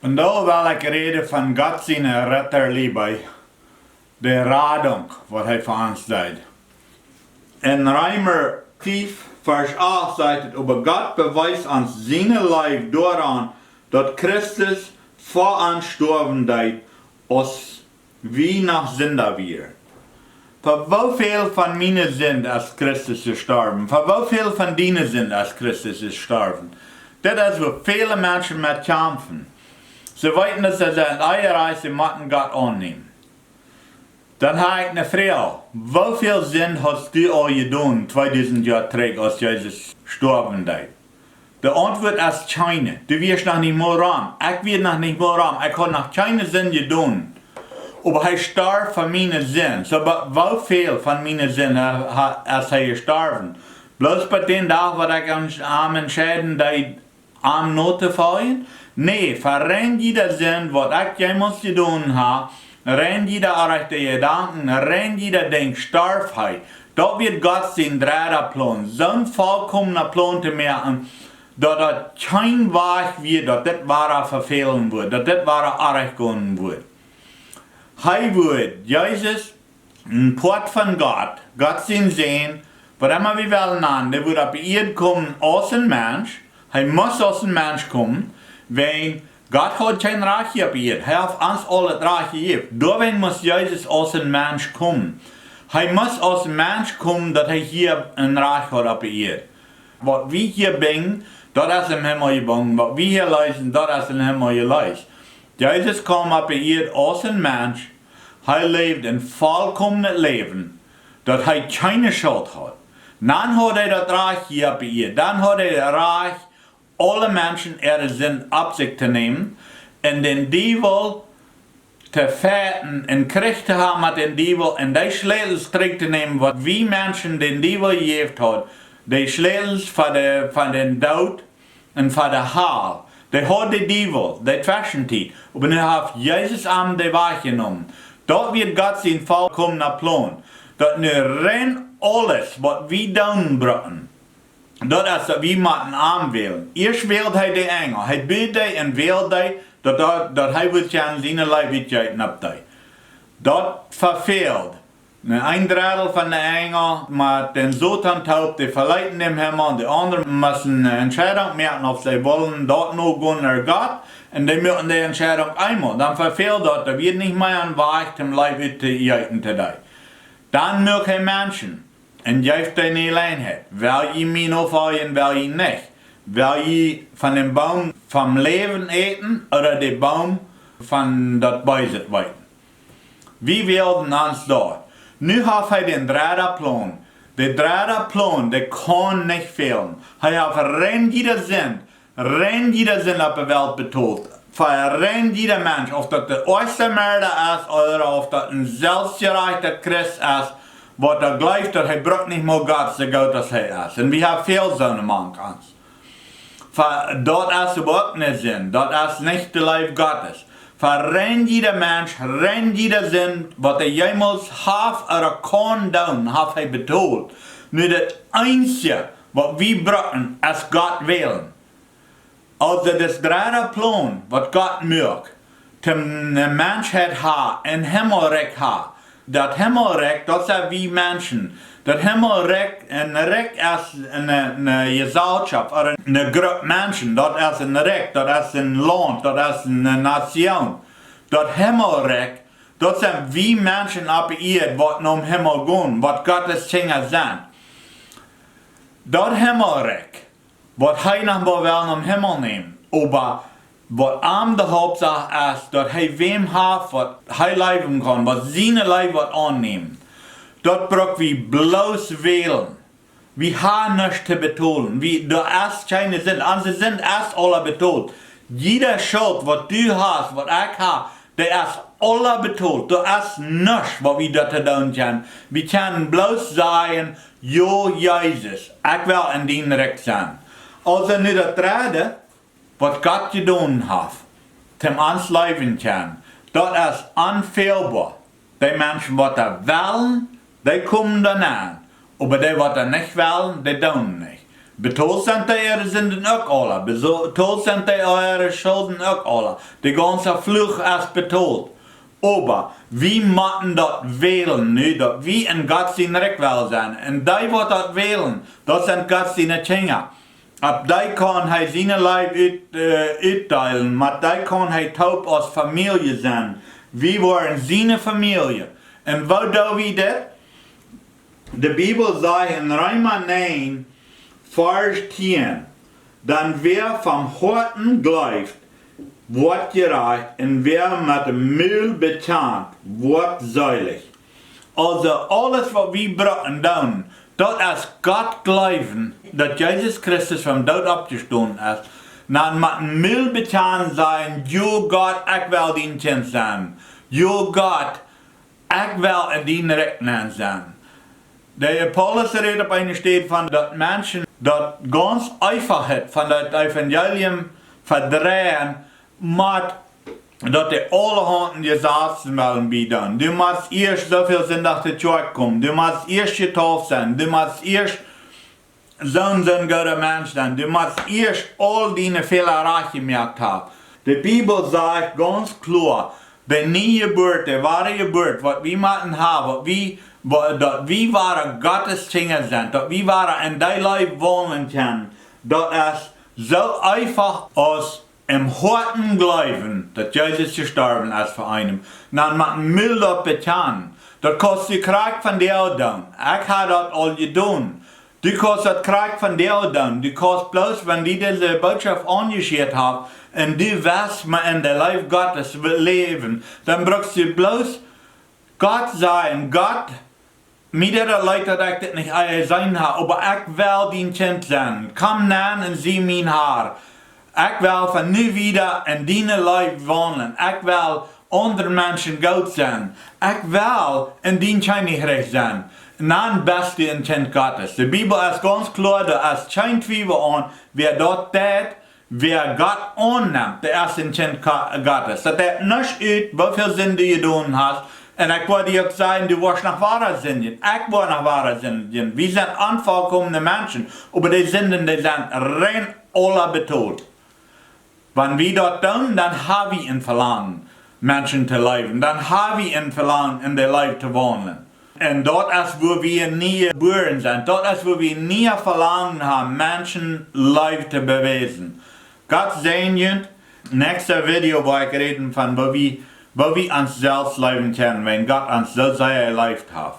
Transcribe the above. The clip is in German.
Und da will ich reden von Gott seine Retterliebe, der Radung, was er für uns sagt. In Reema 5, Vers 8 sagt es, Oba Gott beweist uns seine Leib doaren, dass Christus vor uns sterben deed, als wie nach Sinda wieren. Für wieviel von meine sind als Christus gestorben? Für wieviel von deine sind als Christus gestorben? Das ist, wo viele Menschen mit kämpfen. Sie weten, dass sie in Eierreich sie müssen Gott annehmen. Dann habe ich eine Frage. Wie viel Sinn hast du all getan, 2000 Jahre zurück, als Jesus gestorben ist? Die Antwort ist keine. Du wirst noch nicht mehr ran. Ich werde noch nicht mehr ran. Ich habe noch keine Sinn getan. Aber er starb für meine Sinn. So, wie viel von meinen Sinn ist er gestorben? Bloß bei den Tag, wo ich am entscheiden, die am Note fallen? Nee, für rein jeder Sinn, was ich jemals getan habe, rein jeder rechte Gedanken, rein jeder Ding starb er. Da wird Gott sein Ploon, so ein volkomner Ploon zu machen, dass das kein Weg wird, dass das wahre verfehlen wird, dass das wahre anerkennen wird. Er wird, Jesus, ein Port von Gott, Gott sein Sehen, was immer wir wollen an, der wird auf die Erde kommen aus dem Mensch, er muss aus dem Mensch kommen, weil Gott hat kein Reich auf die Erde, er hat uns alle Reich gegeben. Deswegen muss Jesus aus dem Mensch kommen. Er muss aus dem Mensch kommen, dass er hier ein Reich hat auf die Erde. Was wir hier bringen, das ist im Himmel gebunden, was wir hier leisten, das ist im Himmel geleist. Jesus kam auf die Erde aus dem Mensch, er lebt ein vollkommenes Leben, dass er keine Schuld hat. Dann hat er das Reich hier auf die Erde, dann hat er das Reich, alle Menschen ihre Sinn auf sich zu nehmen, und den Teufel zu fährten, in Krieg zu haben mit dem Teufel, und die Schlägels zurückzunehmen, was wie Menschen den Teufel gegeben hat, die Schlägels von den Doot und von der Harn. Die hat die Teufel, die Zwischenzeit, und er hat Jesus am die Weg genommen. Dort wird Gott sein vollkommener Ploon. Dort nur rein alles, was wir tun brauchen. Dort ist, dass wir müssen anwählen. Erst wählt er die Engel. Er bittet und wählt die, dass er wird ja seine Leibigkeiten abteilen. Dort verfehlt. Ein Drittel von den Engeln mit den Sotan taub, die verleiten dem Himmel, die anderen müssen eine Entscheidung machen, ob sie wollen dort noch gehen nach Gott, und die müssen die Entscheidung einmal. Dann verfehlt dort, da wird nicht mehr ein Weg zum Leib zu jeiten. Dann mögen Menschen, und geeft deine Einheit, will ihr mich noch feiern, will ihr nicht. Will ihr von dem Baum vom Leben eten oder den Baum von das Beiset weiten? Wir werden uns dort. Nu hat er den Ploon. Der Ploon, der kann nicht fehlen. Er hat rein jeder Sinn auf der Welt betont. Für rein jeder Mensch, ob das der äußere Mörder ist oder ob das ein selbstgerechter Christ ist, was er glaubt, dass er braucht nicht mehr Gott, so gut als er ist. Und wir haben viel so eine Mann ganz. Dort ist überhaupt nicht Sinn, dort ist nicht der Leib Gottes. Für rein jeder Mensch, rein jeder Sinn, was er jemals hat oder kann tun, hat er betont. Nur das Einzige, was wir brauchen, ist Gott wählen. Also das dritte Ploon, was Gott mögt, zum Menschheit hat, ein Himmelreich hat. Das Himmelreich, das sind wir Menschen. Das Himmelreich ist eine Gesellschaft oder eine Gruppe Menschen. Das ist ein Reich, das ist ein Land, das ist eine Nation. Das Himmelreich, das sind wir Menschen auf der Erde, die um Himmel gehen, was Gottes Kinder sind. Das Himmelreich, was er noch mal um Himmel nehmen, aber was am der Hauptsache ist, dass er wem hat, was er leben kann, was seine Leib annehmen. Dort braucht wir bloß wählen. Wir haben nichts zu betonen. Da ist keine Sinn. Unsere sind erst alle betont. Jeder Schuld, was du hast, was ich habe, der ist alle betont. Da ist nichts, was wir da tun können. Wir können bloß sagen, Jo Jesus, ich will in dein Recht sein. Also nicht das Dritte, was Gott getan hat, zum uns leben kann, das ist unfehlbar. Die Menschen, die wollen, die kommen dann an. Aber die, die nicht wollen, die tun nicht. Betoeld zijn die eure Sünden ook alle. Betoeld zijn die eure Schulden ook alle. Die ganze Fluch ist betoeld. Aber wie moeten dat wählen nu, dat wie in God zijn Recht wil zijn. En die wat dat wählen, dat zijn God zijn Kinder. Op die kan hij zijn lijf uitdelen, maar die kan hij taub als familie zijn. We waren zijn familie. En wat doen we dat? De Bibel zegt in Reema 9, vers 10, dan wer vom Harten gleift, wordt gerecht, en wer met de Mul bekjanst, wordt seelich. Also alles wat we brauchen doen, dat is God geloven, dat Jezus Christus vom Doot opgestaan is. Dan moet een Mul bekjanst zijn, Jo God, ik wil dien kind zijn. Jo God, ik wil in dien rechten zijn. De Paulus redt op een steed van dat mensen dat ganz einfach het van dat evangelium verdrehen, maar dat de alle handen gezaten willen bieden. Du musst eerst zoveel zijn dat de kerk komt. Du musst eerst getauft zijn. Du musst eerst zo'n goede mens zijn. Du musst eerst al die Fehler gemerkt hebben. De Bibel zegt ganz klar, de nieuwe geboorte, de ware geboorte, wat we moeten hebben, dat we waren Gottes Kinder zijn, dat we waren in die lijf wonen kunnen, dat is zo einfach als im Harten geloven dat Jezus gestorben is voor einem. Dan moet een Mul dat bekend. Dat kost je krijg van jou doen. Ik heb dat al gedaan. Du kost dat krijg van jou doen. Du kost bloos, wenn die deze boodschap aangeschreven hebben, en du wirst maar in de lijf Gottes leven, dan brauchst du bloos God zijn, God, mir dat leid dat ik dit niet zijn heb, maar ik wil die kind zijn. Kom naar en zie mijn haar. Ik wil van nu wieder in die lijf wonen. Ik wil andere mensen goed zijn. Ik wil in die schijnigheid zijn. Dan best du een kind Gottes. De Bibel is ganz klar, er is geen twijfel aan, wer dat deed, wer God aanneemt, der is een kind Gottes. Dat heeft niet uit hoeveel Sünde je doen hast. En ik wil je ook zeggen, du warst nog wahre Sünden. Ik war nog wahre Sünden. We zijn aanvolkomene mensen. Maar die Sünden, die zijn rein alle betoeld. Wenn wir das tun, dann haben wir ein Verlangen, Menschen zu leben. Dann haben wir ein Verlangen, in der Leib zu wohnen. Und dort ist, wo wir nie geboren sind. Dort ist, wo wir nie Verlangen haben, Menschen Leib zu bewegen. Gott segnet. Nächste Video, wo ich reden von, wo wir uns selbst leben können, wenn Gott uns so sehr erlebt hat.